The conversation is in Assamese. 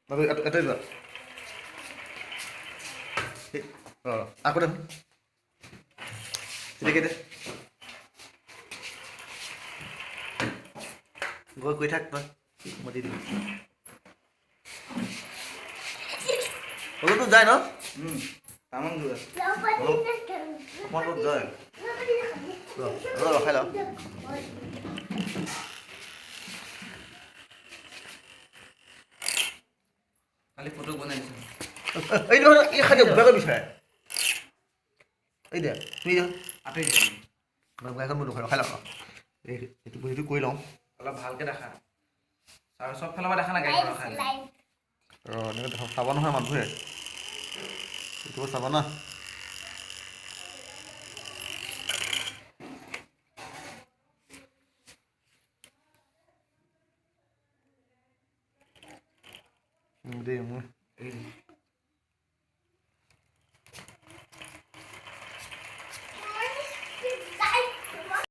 এটাই যোৱা আকৌ দেখোন তেনেকৈ দে গৈ কৈ থাক তই মই দি দিম অলপতো যায় ন তামান যোৱা অলপ যায় ৰখাই লওঁ খালি ফটো বনাই দিছোঁ এই নহয় এই খাই দিয়া ভুলাকৈ বিচাৰে এই দে তুমি আঁতৰি দিছোঁ এখন মই ৰখাই লওঁ সেইটো কৰি লওঁ অলপ ভালকৈ দেখা আৰু চব ফালৰ পৰা দেখা নাই গাড়ীখন ৰখাই এনেকৈ চাব নহয় মানুহে এইটো চাব না দেই মই